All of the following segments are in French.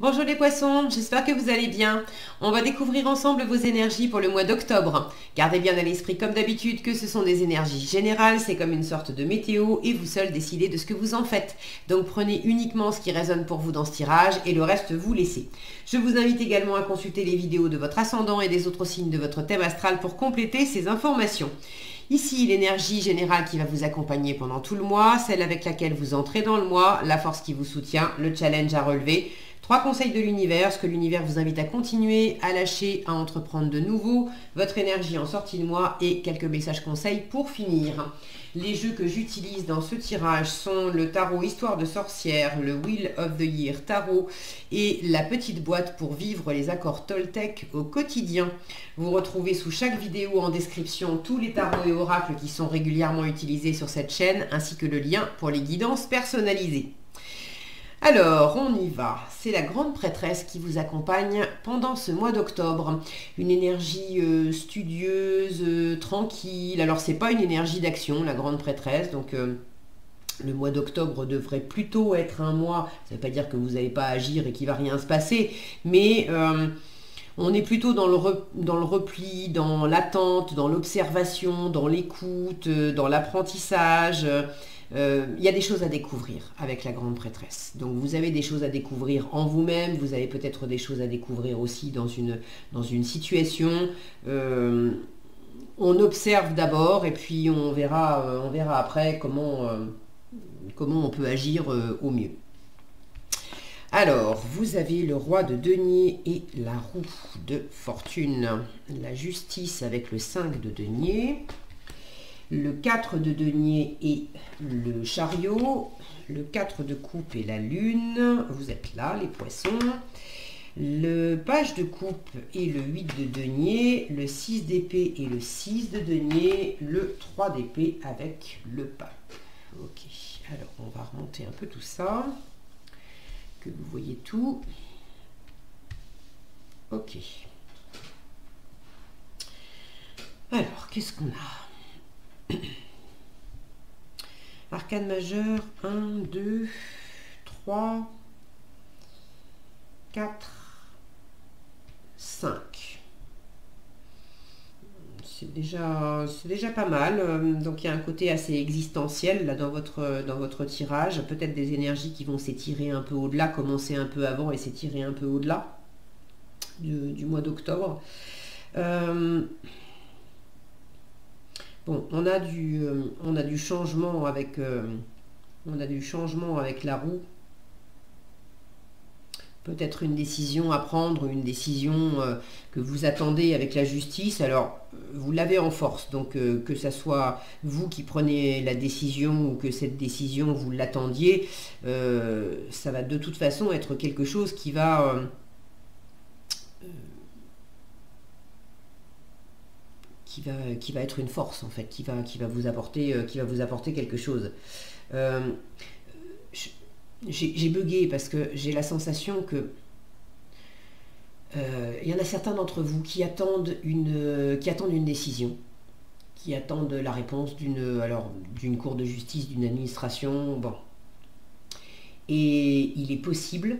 Bonjour les poissons, j'espère que vous allez bien. On va découvrir ensemble vos énergies pour le mois d'octobre. Gardez bien à l'esprit comme d'habitude que ce sont des énergies générales, c'est comme une sorte de météo et vous seul décidez de ce que vous en faites. Donc prenez uniquement ce qui résonne pour vous dans ce tirage et le reste vous laissez. Je vous invite également à consulter les vidéos de votre ascendant et des autres signes de votre thème astral pour compléter ces informations. Ici, l'énergie générale qui va vous accompagner pendant tout le mois, celle avec laquelle vous entrez dans le mois, la force qui vous soutient, le challenge à relever. 3 conseils de l'univers, ce que l'univers vous invite à continuer, à lâcher, à entreprendre de nouveau, votre énergie en sortie de mois et quelques messages conseils pour finir. Les jeux que j'utilise dans ce tirage sont le tarot Histoire de sorcière, le Wheel of the Year tarot et la petite boîte pour vivre les accords Toltec au quotidien. Vous retrouvez sous chaque vidéo en description tous les tarots et oracles qui sont régulièrement utilisés sur cette chaîne ainsi que le lien pour les guidances personnalisées. Alors, on y va. C'est la grande prêtresse qui vous accompagne pendant ce mois d'octobre. Une énergie studieuse, tranquille. Alors, c'est pas une énergie d'action, la grande prêtresse. Donc, le mois d'octobre devrait plutôt être un mois, ça ne veut pas dire que vous n'allez pas agir et qu'il ne va rien se passer, mais on est plutôt dans le repli, dans l'attente, dans l'observation, dans l'écoute, dans l'apprentissage. Il y a des choses à découvrir avec la grande prêtresse. Donc vous avez des choses à découvrir en vous-même, vous avez peut-être des choses à découvrir aussi dans une situation. On observe d'abord et puis on verra après comment on peut agir au mieux. Alors, vous avez le roi de denier et la roue de fortune. La justice avec le 5 de denier. Le 4 de denier et le chariot, le 4 de coupe et la lune, vous êtes là les poissons, le page de coupe et le 8 de denier, le 6 d'épée et le 6 de denier, le 3 d'épée avec le pape. Ok, alors on va remonter un peu tout ça, que vous voyez tout. Ok. Alors, qu'est-ce qu'on a ? Arcane majeur, 1, 2, 3, 4, 5. C'est déjà pas mal. Donc il y a un côté assez existentiel là dans votre tirage. Peut-être des énergies qui vont s'étirer un peu au-delà, commencer un peu avant et s'étirer un peu au-delà du mois d'octobre. Bon, on a du changement avec la roue. Peut-être une décision à prendre, une décision que vous attendez avec la justice. Alors, vous l'avez en force. Donc, que ce soit vous qui prenez la décision ou que cette décision, vous l'attendiez, ça va de toute façon être quelque chose qui va... qui va être une force en fait, qui va vous apporter quelque chose. J'ai bugué parce que j'ai la sensation que il y en a certains d'entre vous qui attendent une décision, qui attendent la réponse d'une cour de justice, d'une administration, bon. Et il est possible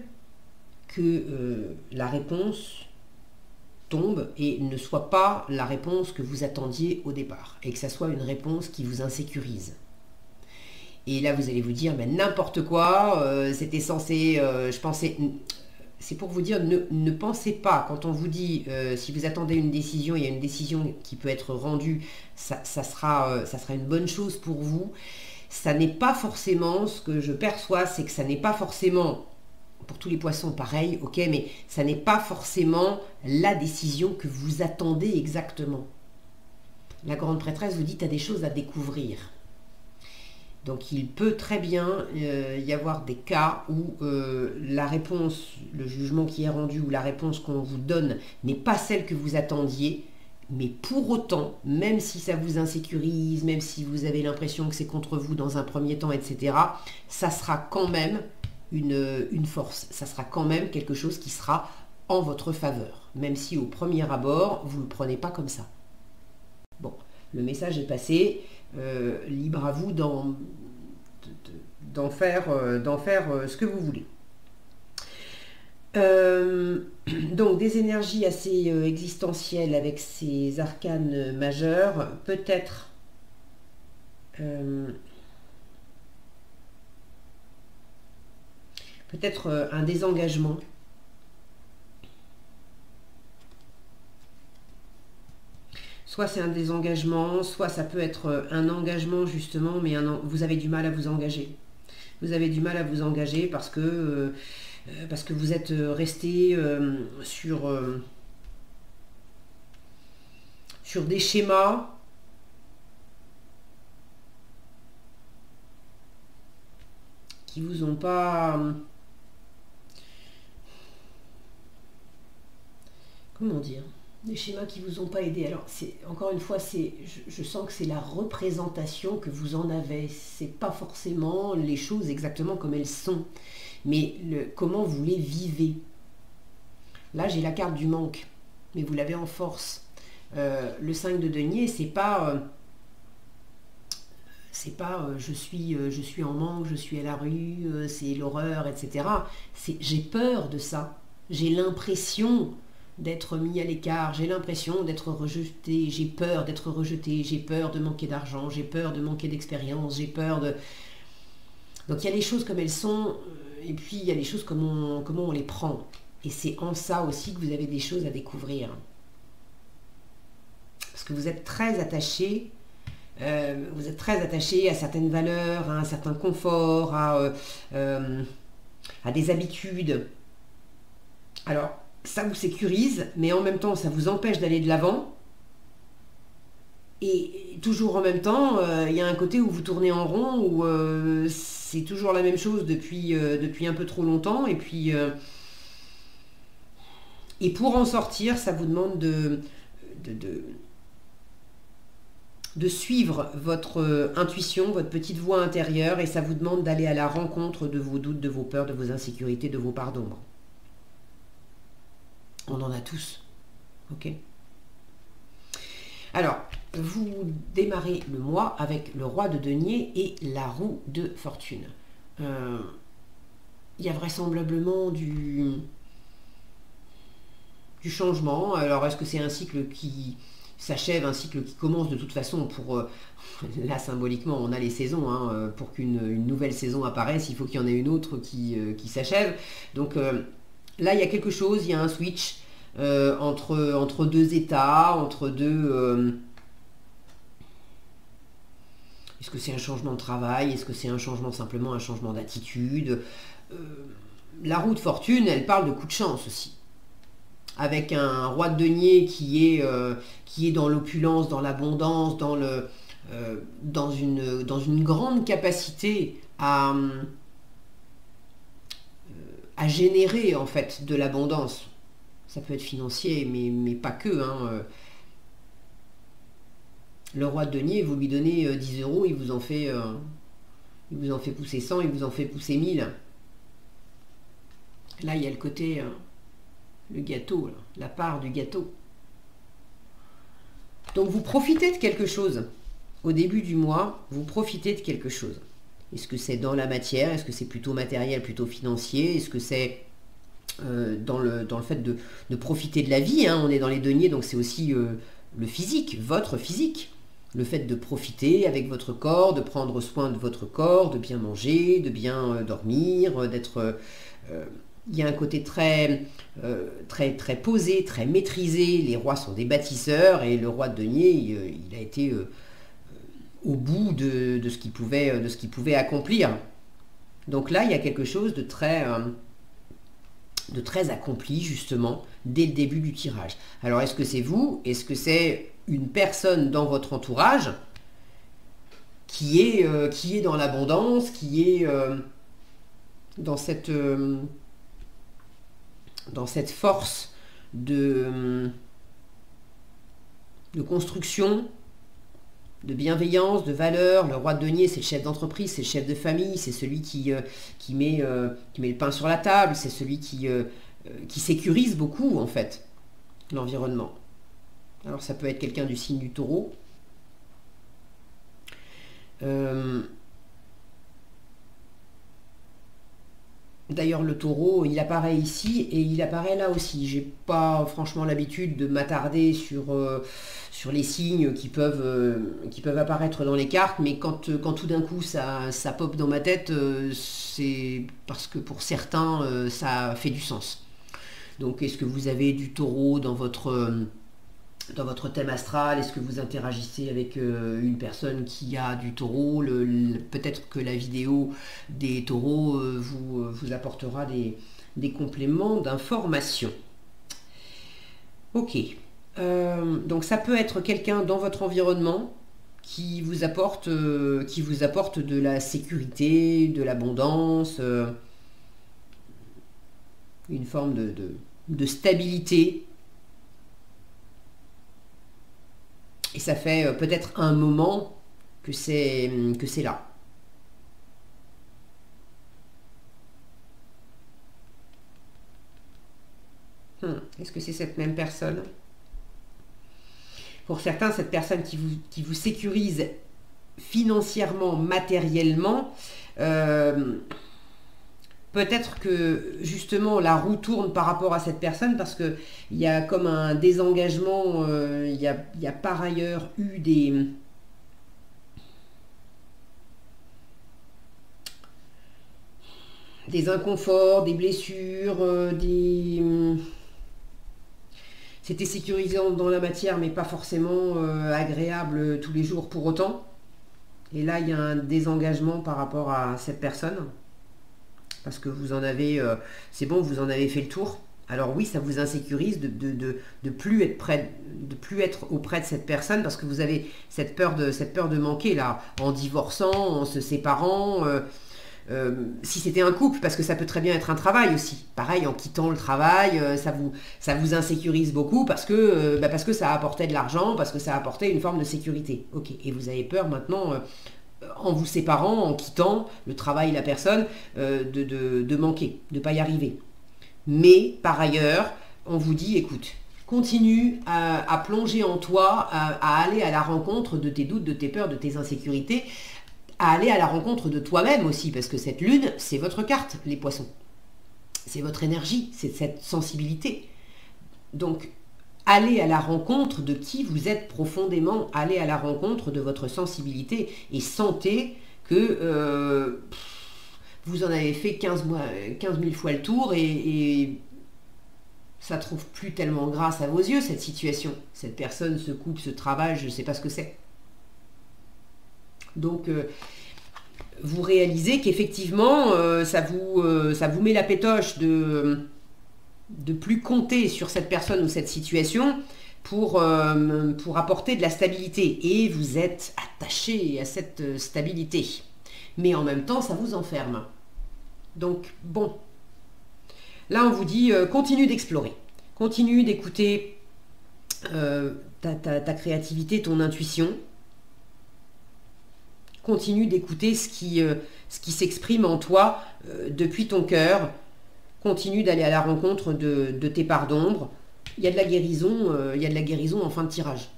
que la réponse tombe et ne soit pas la réponse que vous attendiez au départ et que ça soit une réponse qui vous insécurise. Et là vous allez vous dire mais n'importe quoi, c'était censé, je pensais, c'est pour vous dire ne pensez pas quand on vous dit si vous attendez une décision, il y a une décision qui peut être rendue, ça sera une bonne chose pour vous. Ça n'est pas forcément, ce que je perçois, c'est que ça n'est pas forcément pour tous les poissons pareil, ok, mais ça n'est pas forcément la décision que vous attendez exactement. La grande prêtresse vous dit tu as des choses à découvrir. Donc il peut très bien y avoir des cas où la réponse, le jugement qui est rendu ou la réponse qu'on vous donne n'est pas celle que vous attendiez, mais pour autant, même si ça vous insécurise, même si vous avez l'impression que c'est contre vous dans un premier temps, etc., ça sera quand même une force, ça sera quand même quelque chose qui sera en votre faveur, même si au premier abord, vous ne le prenez pas comme ça. Bon, le message est passé, libre à vous d'en faire ce que vous voulez. Donc des énergies assez existentielles avec ces arcanes majeurs, peut-être un désengagement. Soit c'est un désengagement, soit ça peut être un engagement justement, mais vous avez du mal à vous engager. Vous avez du mal à vous engager parce que vous êtes resté sur des schémas qui vous ont pas... Comment dire? Des schémas qui vous ont pas aidé. Alors, encore une fois, je sens que c'est la représentation que vous en avez. C'est pas forcément les choses exactement comme elles sont, mais comment vous les vivez. Là, j'ai la carte du manque, mais vous l'avez en force. Le 5 de denier, c'est pas je suis en manque, je suis à la rue, c'est l'horreur, etc. C'est j'ai peur de ça. J'ai l'impression d'être mis à l'écart, j'ai l'impression d'être rejeté, j'ai peur d'être rejeté, j'ai peur de manquer d'argent, j'ai peur de manquer d'expérience, j'ai peur de... Donc il y a les choses comme elles sont, et puis il y a les choses comment on les prend. Et c'est en ça aussi que vous avez des choses à découvrir. Parce que vous êtes très attaché, à certaines valeurs, à un certain confort, à des habitudes. Alors, ça vous sécurise, mais en même temps, ça vous empêche d'aller de l'avant. Et toujours en même temps, il y a un côté où vous tournez en rond, où c'est toujours la même chose depuis un peu trop longtemps. Et puis, et pour en sortir, ça vous demande de suivre votre intuition, votre petite voix intérieure, et ça vous demande d'aller à la rencontre de vos doutes, de vos peurs, de vos insécurités, de vos parts d'ombre. On en a tous, ok? Alors, vous démarrez le mois avec le roi de denier et la roue de fortune. Il y a vraisemblablement du changement. Alors, est-ce que c'est un cycle qui s'achève, un cycle qui commence de toute façon pour... là, symboliquement, on a les saisons. Hein, pour qu'une nouvelle saison apparaisse, il faut qu'il y en ait une autre qui s'achève. Donc... là, il y a quelque chose, il y a un switch entre deux états, entre deux... est-ce que c'est un changement de travail? Est-ce que c'est simplement un changement d'attitude? La roue de fortune, elle parle de coup de chance aussi. Avec un roi de denier qui est dans l'opulence, dans l'abondance, dans une grande capacité à générer en fait de l'abondance. Ça peut être financier, mais pas que. Hein. Le roi de denier, vous lui donnez 10 euros, il vous en fait pousser 100, il vous en fait pousser 1000. Là, il y a le côté, le gâteau, là, la part du gâteau. Donc vous profitez de quelque chose. Au début du mois, vous profitez de quelque chose. Est-ce que c'est dans la matière? Est-ce que c'est plutôt matériel, plutôt financier? Est-ce que c'est dans le fait de profiter de la vie, hein? On est dans les deniers, donc c'est aussi le physique, votre physique. Le fait de profiter avec votre corps, de prendre soin de votre corps, de bien manger, de bien dormir, d'être... il y a un côté très posé, très maîtrisé. Les rois sont des bâtisseurs et le roi de denier, il a été... au bout de ce qu'il pouvait accomplir. Donc là, il y a quelque chose de très accompli, justement, dès le début du tirage. Alors, est-ce que c'est vous? Est-ce que c'est une personne dans votre entourage qui est dans l'abondance, qui est dans cette force de construction, de bienveillance, de valeur? Le roi de denier, c'est le chef d'entreprise, c'est le chef de famille, c'est celui qui met le pain sur la table, c'est celui qui sécurise beaucoup, en fait, l'environnement. Alors, ça peut être quelqu'un du signe du taureau. D'ailleurs, le taureau, il apparaît ici et il apparaît là aussi. J'ai pas franchement l'habitude de m'attarder sur les signes qui peuvent apparaître dans les cartes, mais quand tout d'un coup ça pop dans ma tête, c'est parce que pour certains, ça fait du sens. Donc, est-ce que vous avez du taureau dans votre thème astral? Est-ce que vous interagissez avec une personne qui a du taureau? Peut-être que la vidéo des taureaux vous apportera des compléments d'information. Ok. Donc ça peut être quelqu'un dans votre environnement qui vous apporte de la sécurité, de l'abondance, une forme de stabilité. Et ça fait peut-être un moment que c'est là. Est-ce que c'est cette même personne? Pour certains, cette personne qui vous sécurise financièrement, matériellement, peut-être que justement la roue tourne par rapport à cette personne parce qu'il y a comme un désengagement, il y a par ailleurs eu des inconforts, des blessures, c'était sécurisant dans la matière mais pas forcément agréable tous les jours pour autant. Et là, il y a un désengagement par rapport à cette personne. Parce que vous en avez, c'est bon, vous en avez fait le tour. Alors oui, ça vous insécurise de plus être auprès de cette personne parce que vous avez cette peur de manquer là, en divorçant, en se séparant. Si c'était un couple, parce que ça peut très bien être un travail aussi. Pareil, en quittant le travail, ça vous insécurise beaucoup parce que ça apportait de l'argent, parce que ça apportait une forme de sécurité. Ok, et vous avez peur maintenant en vous séparant, en quittant le travail, la personne, de manquer, de ne pas y arriver. Mais par ailleurs, on vous dit, écoute, continue à plonger en toi, à aller à la rencontre de tes doutes, de tes peurs, de tes insécurités, à aller à la rencontre de toi-même aussi, parce que cette lune, c'est votre carte, les poissons. C'est votre énergie, c'est cette sensibilité. Donc, allez à la rencontre de qui vous êtes profondément, allez à la rencontre de votre sensibilité et sentez que vous en avez fait 15 000 fois le tour et ça ne trouve plus tellement grâce à vos yeux cette situation. Cette personne, ce couple, ce travail, je ne sais pas ce que c'est. Donc, vous réalisez qu'effectivement, ça vous met la pétoche de plus compter sur cette personne ou cette situation pour apporter de la stabilité. Et vous êtes attaché à cette stabilité. Mais en même temps, ça vous enferme. Donc, bon. Là, on vous dit, continue d'explorer. Continue d'écouter ta créativité, ton intuition. Continue d'écouter ce qui s'exprime en toi depuis ton cœur. Continue d'aller à la rencontre de tes parts d'ombre. Il y a de la guérison, en fin de tirage.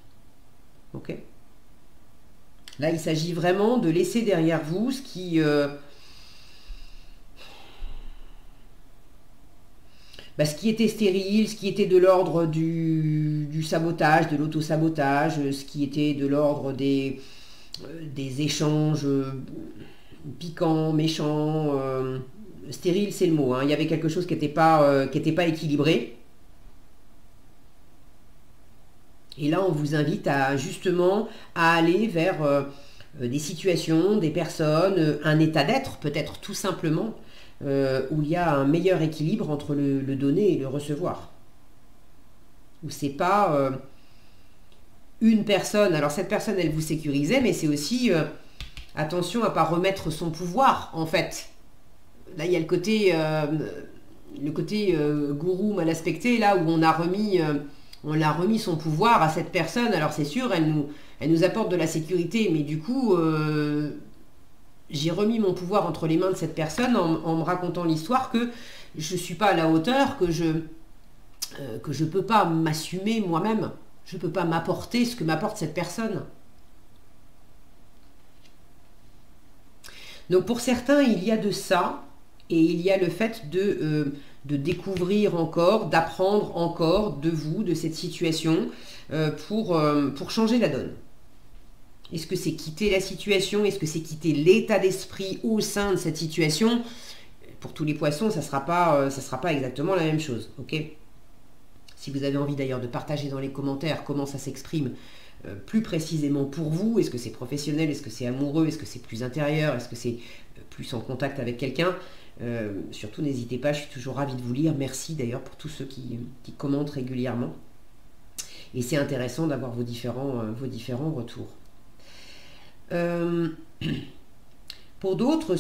Ok ? Là, il s'agit vraiment de laisser derrière vous ce qui était stérile, ce qui était de l'ordre du sabotage, de l'auto-sabotage, ce qui était de l'ordre des échanges piquants, méchants. Stérile, c'est le mot. Hein. Il y avait quelque chose qui n'était pas équilibré. Et là, on vous invite justement à aller vers des situations, des personnes, un état d'être, peut-être tout simplement, où il y a un meilleur équilibre entre le donner et le recevoir. Où c'est pas une personne. Alors cette personne, elle vous sécurisait, mais c'est aussi attention à ne pas remettre son pouvoir, en fait. Là, il y a le côté gourou mal aspecté, là où on a remis son pouvoir à cette personne. Alors c'est sûr, elle nous apporte de la sécurité, mais du coup, j'ai remis mon pouvoir entre les mains de cette personne en me racontant l'histoire que je ne suis pas à la hauteur, que je peux pas m'assumer moi-même. Je ne peux pas m'apporter ce que m'apporte cette personne. Donc pour certains, il y a de ça. Et il y a le fait de découvrir encore, d'apprendre encore de vous, de cette situation, pour changer la donne. Est-ce que c'est quitter la situation? Est-ce que c'est quitter l'état d'esprit au sein de cette situation? Pour tous les poissons, ça sera pas exactement la même chose. Ok? Si vous avez envie d'ailleurs de partager dans les commentaires comment ça s'exprime plus précisément pour vous, est-ce que c'est professionnel, est-ce que c'est amoureux, est-ce que c'est plus intérieur, est-ce que c'est plus en contact avec quelqu'un, surtout n'hésitez pas, je suis toujours ravie de vous lire. Merci d'ailleurs pour tous ceux qui commentent régulièrement. Et c'est intéressant d'avoir vos différents retours. Pour d'autres,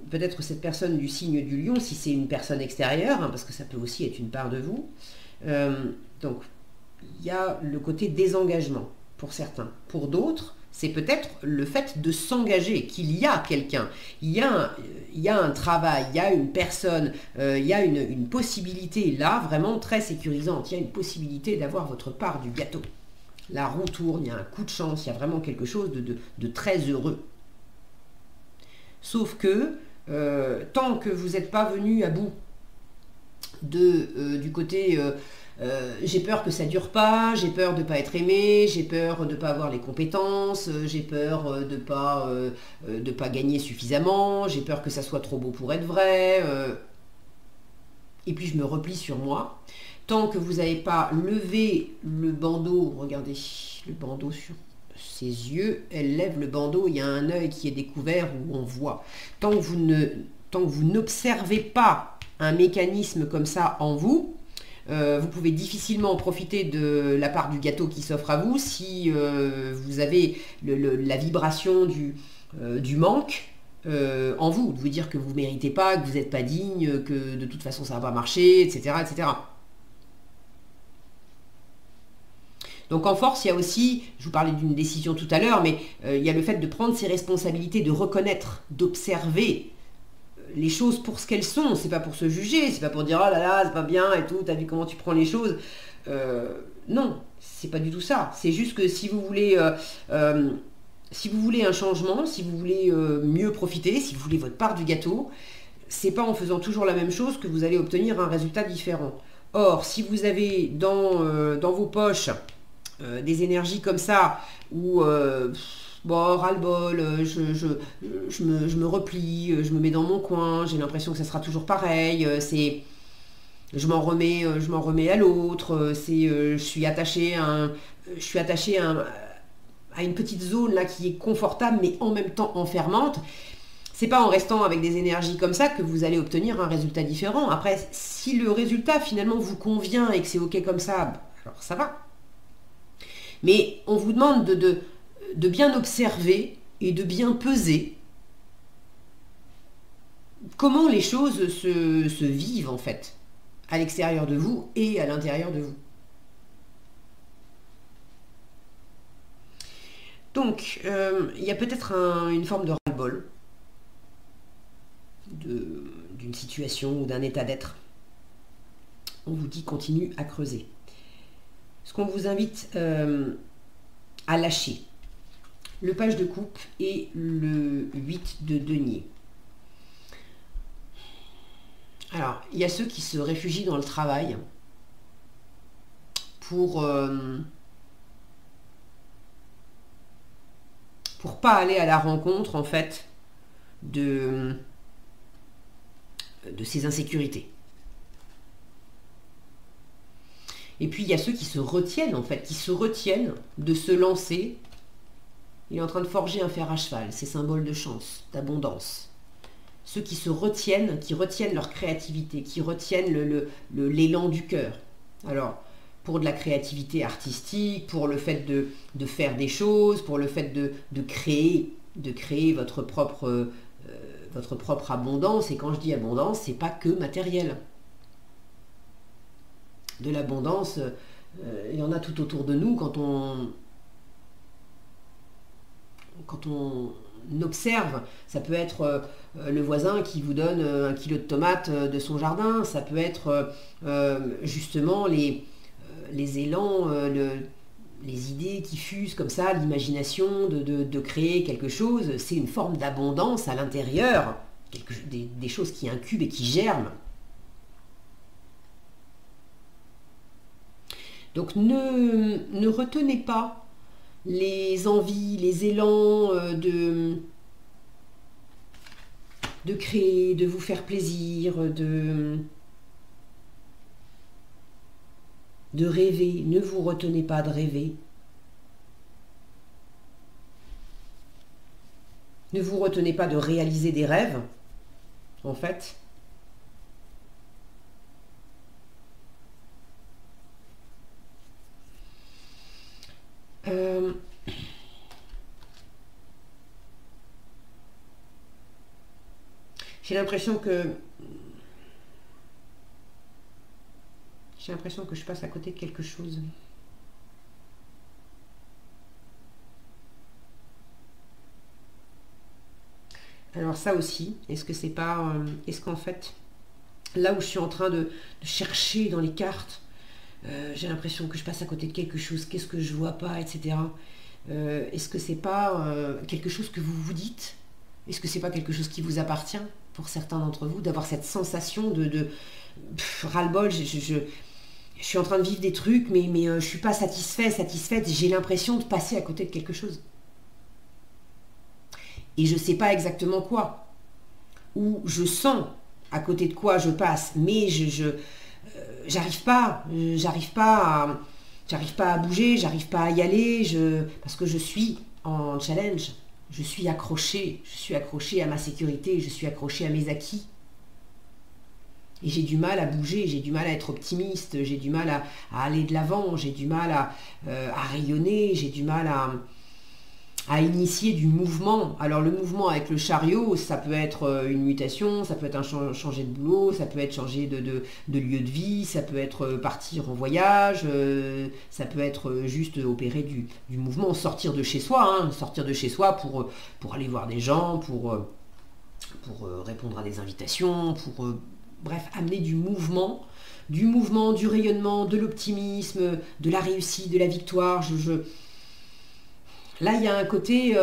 peut-être cette personne du signe du lion, si c'est une personne extérieure, hein, parce que ça peut aussi être une part de vous, donc il y a le côté désengagement pour certains. Pour d'autres, c'est peut-être le fait de s'engager, qu'il y a quelqu'un, il y a un travail, il y a une personne, il y a une possibilité là vraiment très sécurisante, il y a une possibilité d'avoir votre part du gâteau. La roue tourne, il y a un coup de chance, il y a vraiment quelque chose de très heureux. Sauf que, tant que vous n'êtes pas venu à bout du côté j'ai peur que ça dure pas, j'ai peur de ne pas être aimé, j'ai peur de ne pas avoir les compétences, j'ai peur de pas gagner suffisamment, j'ai peur que ça soit trop beau pour être vrai, et puis je me replie sur moi. Tant que vous n'avez pas levé le bandeau, regardez le bandeau sur ses yeux, elle lève le bandeau, il y a un œil qui est découvert où on voit. Tant que vous n'observez pas un mécanisme comme ça en vous, vous pouvez difficilement profiter de la part du gâteau qui s'offre à vous si vous avez la vibration du manque en vous, de vous dire que vous ne méritez pas, que vous n'êtes pas digne, que de toute façon ça ne va pas marcher, etc., etc. Donc en force, il y a aussi, je vous parlais d'une décision tout à l'heure, mais il y a le fait de prendre ses responsabilités, de reconnaître, d'observer les choses pour ce qu'elles sont. C'est pas pour se juger, c'est pas pour dire oh là là, c'est pas bien et tout, t'as vu comment tu prends les choses. Non, c'est pas du tout ça. C'est juste que si vous voulez un changement, si vous voulez mieux profiter, si vous voulez votre part du gâteau, c'est pas en faisant toujours la même chose que vous allez obtenir un résultat différent. Or, si vous avez dans vos poches des énergies comme ça, où bon, ras-le-bol, je me replie, je me mets dans mon coin, j'ai l'impression que ça sera toujours pareil, je m'en remets à l'autre, je suis attaché à une petite zone là qui est confortable mais en même temps enfermante. C'est pas en restant avec des énergies comme ça que vous allez obtenir un résultat différent. Après, si le résultat finalement vous convient et que c'est ok comme ça, alors ça va. Mais on vous demande de bien observer et de bien peser comment les choses se vivent en fait, à l'extérieur de vous et à l'intérieur de vous. Donc, il y a peut-être une forme de ras-le-bol d'une situation ou d'un état d'être. On vous dit continue à creuser. Ce qu'on vous invite à lâcher, le page de coupe et le 8 de denier. Alors, il y a ceux qui se réfugient dans le travail pour pas aller à la rencontre en fait de ces insécurités. Et puis il y a ceux qui se retiennent en fait, de se lancer. Il est en train de forger un fer à cheval, c'est symbole de chance, d'abondance. Ceux qui se retiennent, qui retiennent leur créativité, qui retiennent l'élan du cœur. Alors, pour de la créativité artistique, pour le fait de faire des choses, pour le fait de créer votre propre abondance. Et quand je dis abondance, c'est pas que matériel. De l'abondance, il y en a tout autour de nous quand on observe. Ça peut être le voisin qui vous donne 1 kilo de tomates de son jardin, ça peut être justement les élans, les idées qui fusent comme ça, l'imagination de créer quelque chose. C'est une forme d'abondance à l'intérieur des choses qui incubent et qui germent. Donc ne retenez pas les envies, les élans de créer, de vous faire plaisir, de rêver. Ne vous retenez pas de rêver. Ne vous retenez pas de réaliser des rêves, en fait. J'ai l'impression que je passe à côté de quelque chose. Alors ça aussi, est-ce que c'est pas... est-ce qu'en fait, là où je suis en train de chercher dans les cartes, j'ai l'impression que je passe à côté de quelque chose, qu'est-ce que je vois pas, etc. Est-ce que c'est pas quelque chose que vous vous dites? Est-ce que c'est pas quelque chose qui vous appartient, pour certains d'entre vous, d'avoir cette sensation de ras-le-bol, je suis en train de vivre des trucs, mais je suis pas satisfaite, j'ai l'impression de passer à côté de quelque chose. Et je sais pas exactement quoi. Ou je sens à côté de quoi je passe, mais j'arrive pas à bouger, j'arrive pas à y aller, parce que je suis en challenge. Je suis accrochée à ma sécurité, je suis accrochée à mes acquis. Et j'ai du mal à bouger, j'ai du mal à être optimiste, j'ai du mal à aller de l'avant, j'ai du mal à rayonner, j'ai du mal à initier du mouvement. Alors le mouvement avec le chariot, ça peut être une mutation, ça peut être changer de boulot, ça peut être changer de lieu de vie, ça peut être partir en voyage, ça peut être juste opérer du mouvement, sortir de chez soi, sortir de chez soi pour aller voir des gens, pour répondre à des invitations, bref, amener du mouvement, du rayonnement, de l'optimisme, de la réussite, de la victoire. Là, il y a un côté,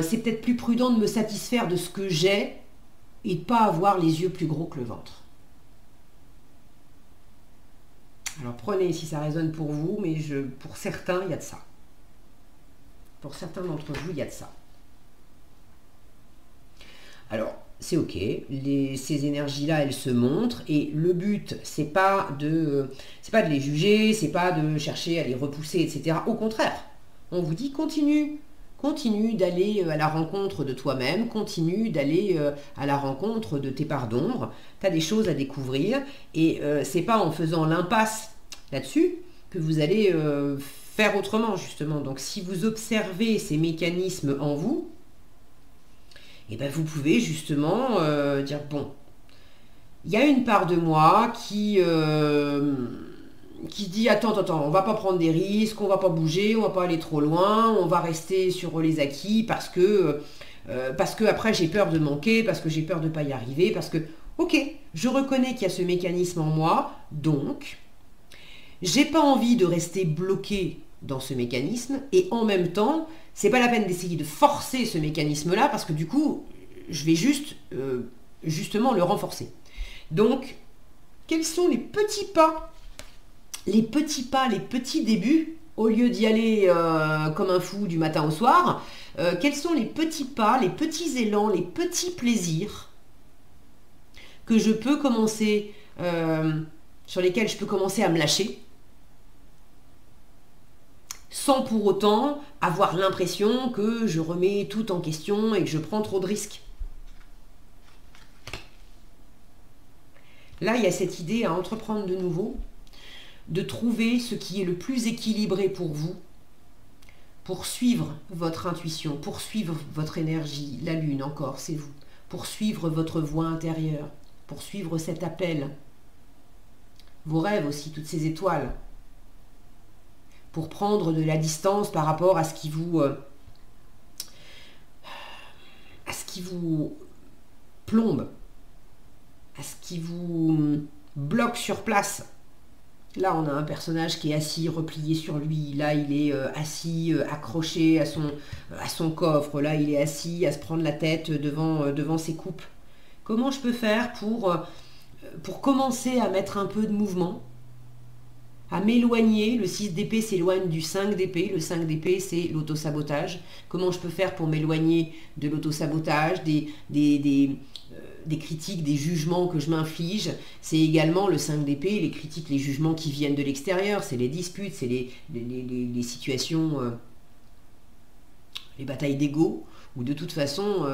c'est peut-être plus prudent de me satisfaire de ce que j'ai et de ne pas avoir les yeux plus gros que le ventre. Alors prenez si ça résonne pour vous, mais pour certains, il y a de ça. Pour certains d'entre vous, il y a de ça. Alors, c'est ok, ces énergies-là, elles se montrent, et le but, c'est pas de les juger, c'est pas de chercher à les repousser, etc. Au contraire, on vous dit continue d'aller à la rencontre de toi-même, continue d'aller à la rencontre de tes parts d'ombre, tu as des choses à découvrir, et c'est pas en faisant l'impasse là-dessus que vous allez faire autrement, justement. Donc si vous observez ces mécanismes en vous, et ben vous pouvez justement dire, bon, il y a une part de moi qui dit attends, on va pas prendre des risques, on va pas bouger, on va pas aller trop loin, on va rester sur les acquis parce que après j'ai peur de manquer, parce que j'ai peur de pas y arriver, parce que ok, je reconnais qu'il y a ce mécanisme en moi, donc j'ai pas envie de rester bloqué dans ce mécanisme, et en même temps, c'est pas la peine d'essayer de forcer ce mécanisme-là, parce que du coup, je vais justement le renforcer. Donc, quels sont les petits pas, les petits débuts, au lieu d'y aller comme un fou du matin au soir, quels sont les petits pas, les petits élans, les petits plaisirs que je peux commencer, sur lesquels je peux commencer à me lâcher, sans pour autant avoir l'impression que je remets tout en question et que je prends trop de risques. Là, il y a cette idée à entreprendre de nouveau, de trouver ce qui est le plus équilibré pour vous, pour suivre votre intuition, pour suivre votre énergie, la lune encore, c'est vous, pour suivre votre voix intérieure, pour suivre cet appel, vos rêves aussi, toutes ces étoiles, pour prendre de la distance par rapport à ce qui vous plombe, à ce qui vous bloque sur place. Là, on a un personnage qui est assis, replié sur lui. Là, il est assis, accroché à son coffre. Là, il est assis à se prendre la tête devant ses coupes. Comment je peux faire pour commencer à mettre un peu de mouvement, à m'éloigner? Le 6 d'épée s'éloigne du 5 d'épée. Le 5 d'épée, c'est l'autosabotage. Comment je peux faire pour m'éloigner de l'autosabotage, des critiques, des jugements que je m'inflige? C'est également le 5 d'épée, les critiques, les jugements qui viennent de l'extérieur. C'est les disputes, c'est les situations, les batailles d'ego, où de toute façon,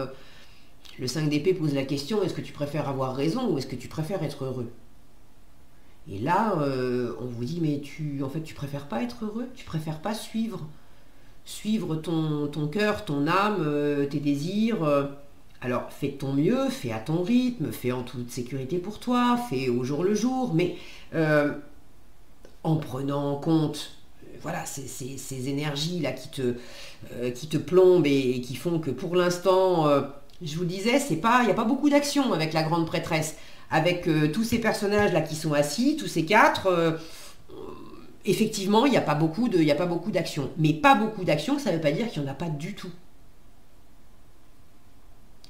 le 5 d'épée pose la question, est-ce que tu préfères avoir raison ou est-ce que tu préfères être heureux? Et là, on vous dit, mais en fait, tu préfères pas être heureux? Tu préfères pas suivre ton cœur, ton âme, tes désirs? Alors, fais de ton mieux, fais à ton rythme, fais en toute sécurité pour toi, fais au jour le jour, mais en prenant en compte voilà, ces énergies-là qui te plombent et qui font que pour l'instant, je vous disais, il n'y a pas beaucoup d'action avec la grande prêtresse. Avec tous ces personnages-là qui sont assis, tous ces quatre, effectivement, il n'y a pas beaucoup d'action. Mais pas beaucoup d'action, ça ne veut pas dire qu'il n'y en a pas du tout.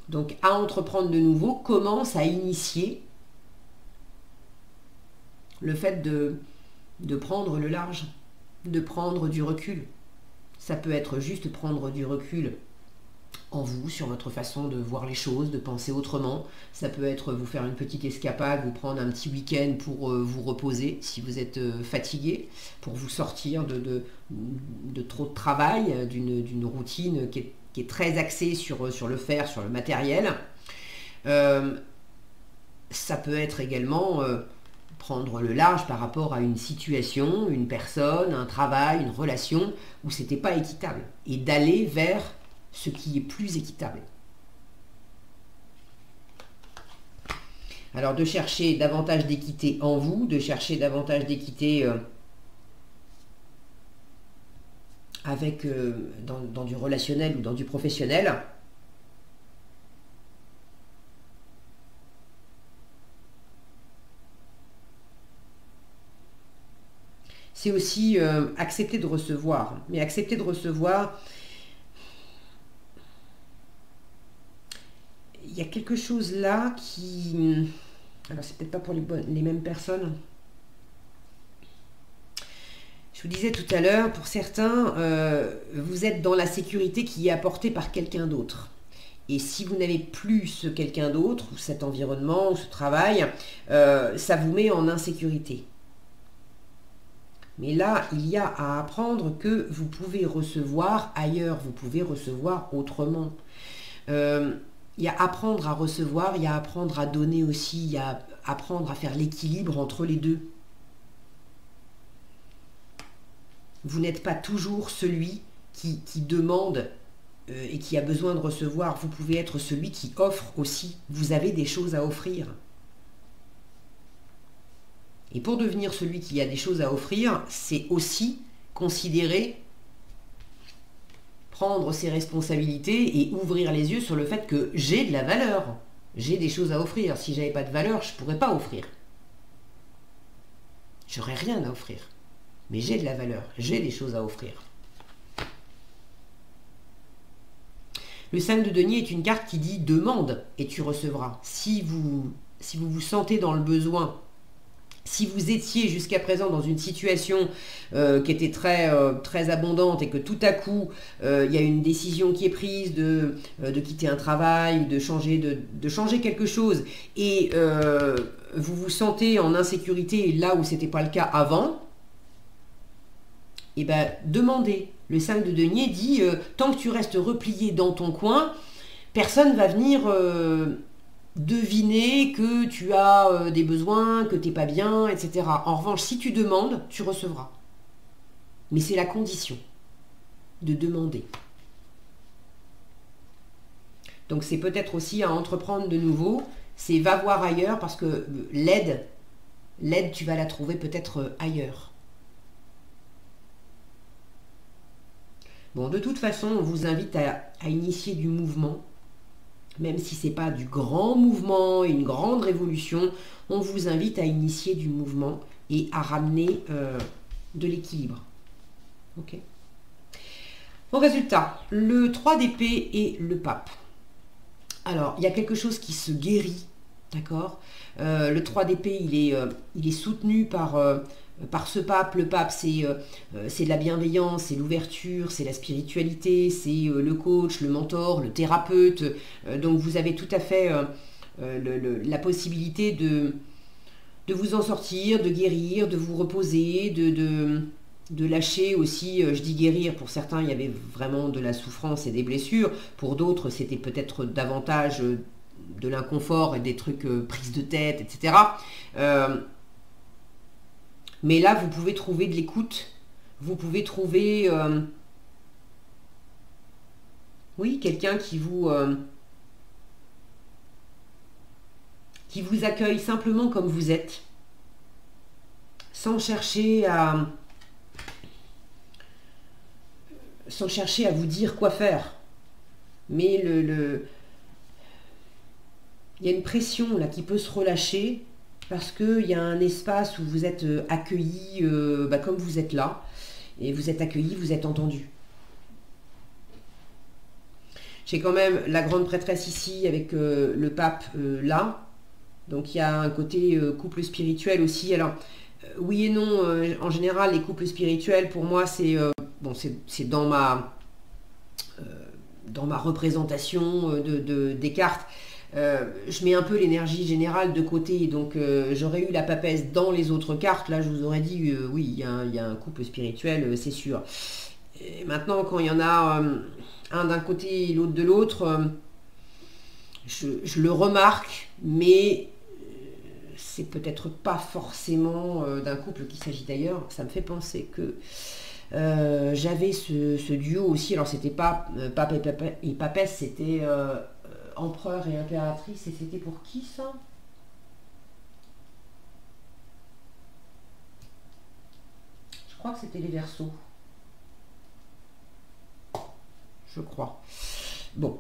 Donc, à entreprendre de nouveau commence à initier le fait de prendre le large, de prendre du recul. Ça peut être juste prendre du recul en vous, sur votre façon de voir les choses, de penser autrement. Ça peut être vous faire une petite escapade, vous prendre un petit week-end pour vous reposer si vous êtes fatigué, pour vous sortir de trop de travail, d'une routine qui est très axée sur le faire, sur le matériel. Ça peut être également prendre le large par rapport à une situation, une personne, un travail, une relation où c'était pas équitable et d'aller vers ce qui est plus équitable. Alors de chercher davantage d'équité en vous, de chercher davantage d'équité dans du relationnel ou dans du professionnel. C'est aussi accepter de recevoir. Mais accepter de recevoir, il y a quelque chose là qui... Alors, c'est peut-être pas pour les mêmes personnes. Je vous disais tout à l'heure, pour certains, vous êtes dans la sécurité qui est apportée par quelqu'un d'autre. Et si vous n'avez plus ce quelqu'un d'autre, ou cet environnement, ou ce travail, ça vous met en insécurité. Mais là, il y a à apprendre que vous pouvez recevoir ailleurs, vous pouvez recevoir autrement. Il y a apprendre à recevoir, il y a apprendre à donner aussi, il y a apprendre à faire l'équilibre entre les deux. Vous n'êtes pas toujours celui qui demande et qui a besoin de recevoir. Vous pouvez être celui qui offre aussi. Vous avez des choses à offrir. Et pour devenir celui qui a des choses à offrir, c'est aussi considérer, prendre ses responsabilités et ouvrir les yeux sur le fait que j'ai de la valeur. J'ai des choses à offrir. Si je n'avais pas de valeur, je ne pourrais pas offrir. J'aurais rien à offrir. Mais j'ai de la valeur. J'ai des choses à offrir. Le 5 de denier est une carte qui dit « demande et tu recevras ». Si vous vous sentez dans le besoin, si vous étiez jusqu'à présent dans une situation qui était très abondante et que tout à coup, il y a une décision qui est prise de quitter un travail, de changer quelque chose et vous vous sentez en insécurité là où ce n'était pas le cas avant, et bien demandez. Le 5 de denier dit tant que tu restes replié dans ton coin, personne ne va venir... deviner que tu as des besoins, que tu n'es pas bien, etc. En revanche, si tu demandes, tu recevras. Mais c'est la condition de demander. Donc c'est peut-être aussi à entreprendre de nouveau, c'est va voir ailleurs parce que l'aide, tu vas la trouver peut-être ailleurs. Bon, de toute façon, on vous invite à initier du mouvement. Même si ce n'est pas du grand mouvement, une grande révolution, on vous invite à initier du mouvement et à ramener de l'équilibre. Ok. Bon résultat, le 3 d'épée et le pape. Alors, il y a quelque chose qui se guérit D'accord. Le 3 d'épée, il est soutenu par ce pape. Le pape, c'est de la bienveillance, c'est l'ouverture, c'est la spiritualité, c'est le coach, le mentor, le thérapeute. Donc vous avez tout à fait la possibilité de vous en sortir, de guérir, de vous reposer, de lâcher aussi. Je dis guérir, pour certains il y avait vraiment de la souffrance et des blessures, pour d'autres c'était peut-être davantage de l'inconfort et des trucs prises de tête, etc. Mais là, vous pouvez trouver de l'écoute, vous pouvez trouver, oui, quelqu'un qui vous accueille simplement comme vous êtes, sans chercher à vous dire quoi faire. Mais il y a une pression là qui peut se relâcher parce qu'il y a un espace où vous êtes accueilli comme vous êtes là. Et vous êtes accueilli, vous êtes entendu. J'ai quand même la grande prêtresse ici avec le pape là. Donc il y a un côté couple spirituel aussi. Alors oui et non, en général les couples spirituels pour moi c'est c'est dans ma représentation des cartes. Je mets un peu l'énergie générale de côté, donc j'aurais eu la papesse dans les autres cartes, là je vous aurais dit oui, il y a un couple spirituel, c'est sûr. Et maintenant, quand il y en a un d'un côté et l'autre de l'autre, je le remarque, mais c'est peut-être pas forcément d'un couple qu'il s'agit. D'ailleurs, ça me fait penser que j'avais ce duo aussi, alors c'était pas pape et papesse, c'était empereur et impératrice, et c'était pour qui ça? Je crois que c'était les Verseaux. Je crois. Bon,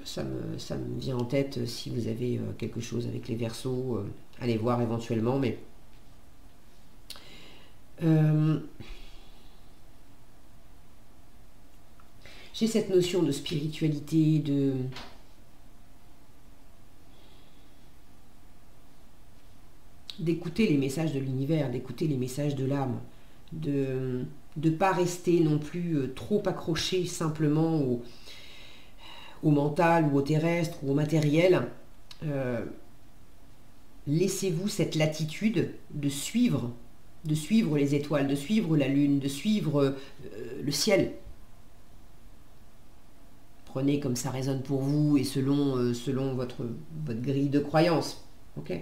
ça me vient en tête. Si vous avez quelque chose avec les Verseaux, allez voir éventuellement, mais j'ai cette notion de spiritualité, d'écouter les messages de l'univers, d'écouter les messages de l'âme, de ne pas rester non plus trop accroché simplement au mental ou au terrestre ou au matériel. Laissez-vous cette latitude de suivre les étoiles, de suivre la lune, de suivre le ciel. Prenez comme ça résonne pour vous et selon votre grille de croyance. Ok ?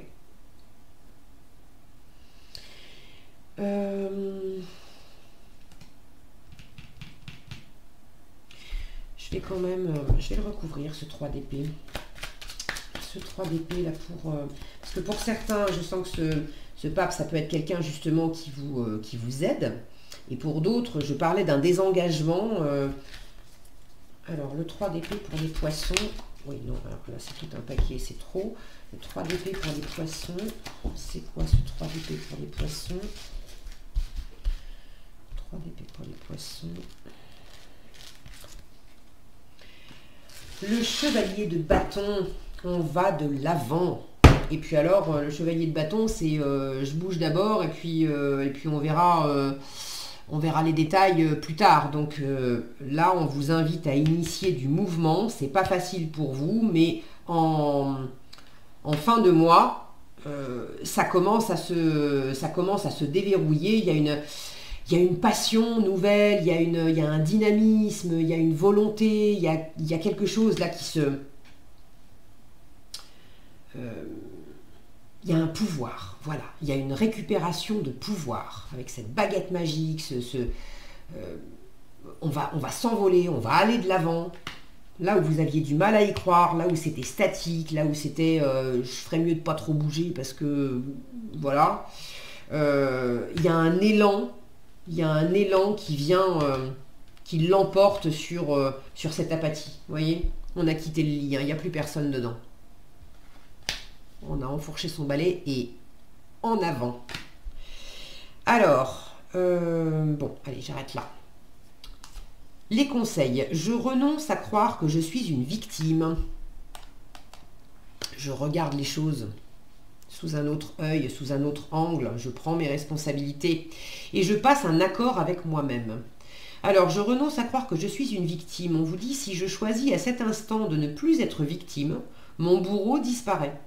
Je vais quand même, je vais le recouvrir, ce 3 d'épée. Ce 3 d'épée là parce que pour certains, je sens que ce pape, ça peut être quelqu'un justement qui vous aide. Et pour d'autres, je parlais d'un désengagement. Alors, le 3 d'épée pour les poissons. Oui, non, alors là, c'est tout un paquet, c'est trop. Le 3 d'épée pour les poissons. C'est quoi ce 3 d'épée pour les poissons? 3 d'épée pour les poissons. Le chevalier de bâton, on va de l'avant. Et puis alors, le chevalier de bâton, c'est je bouge d'abord et puis on verra les détails plus tard. Donc là, on vous invite à initier du mouvement. C'est pas facile pour vous, mais en fin de mois, ça commence à se déverrouiller. Il y a une passion nouvelle, il y a un dynamisme, il y a une volonté, il y a quelque chose là qui se... il y a un pouvoir, voilà. Il y a une récupération de pouvoir avec cette baguette magique, on va s'envoler, on va aller de l'avant. Là où vous aviez du mal à y croire, là où c'était statique, là où c'était je ferais mieux de pas trop bouger parce que voilà. Il y a un élan. Il y a un élan qui vient, qui l'emporte sur cette apathie. Vous voyez, on a quitté le lit, hein, il n'y a plus personne dedans. On a enfourché son balai et en avant. Alors, bon, allez, j'arrête là. Les conseils. Je renonce à croire que je suis une victime. je regarde les choses sous un autre œil, sous un autre angle, je prends mes responsabilités et je passe un accord avec moi-même. Alors, je renonce à croire que je suis une victime. On vous dit, si je choisis à cet instant de ne plus être victime, mon bourreau disparaît.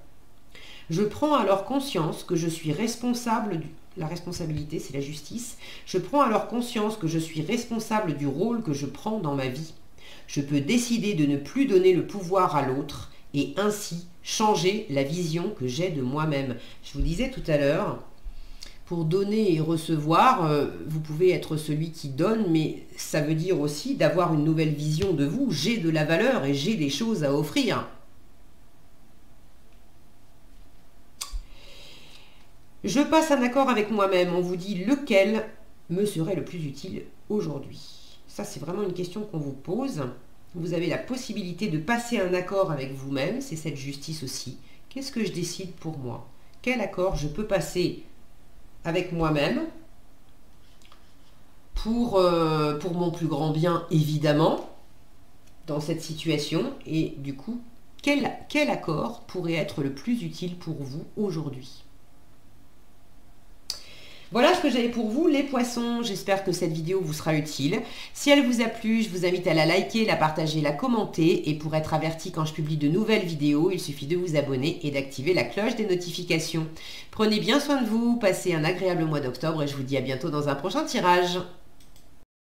Je prends alors conscience que je suis responsable la responsabilité, c'est la justice. Je prends alors conscience que je suis responsable du rôle que je prends dans ma vie. Je peux décider de ne plus donner le pouvoir à l'autre et ainsi changer la vision que j'ai de moi-même. Je vous disais tout à l'heure, pour donner et recevoir, vous pouvez être celui qui donne, mais ça veut dire aussi d'avoir une nouvelle vision de vous. J'ai de la valeur et j'ai des choses à offrir. Je passe un accord avec moi-même. On vous dit lequel me serait le plus utile aujourd'hui. Ça, c'est vraiment une question qu'on vous pose. Vous avez la possibilité de passer un accord avec vous-même. C'est cette justice aussi. Qu'est-ce que je décide pour moi? Quel accord je peux passer avec moi-même pour mon plus grand bien, évidemment, dans cette situation. Et du coup, quel accord pourrait être le plus utile pour vous aujourd'hui? Voilà ce que j'avais pour vous, les poissons. J'espère que cette vidéo vous sera utile. Si elle vous a plu, je vous invite à la liker, la partager, la commenter. Et pour être averti quand je publie de nouvelles vidéos, il suffit de vous abonner et d'activer la cloche des notifications. Prenez bien soin de vous, passez un agréable mois d'octobre et je vous dis à bientôt dans un prochain tirage.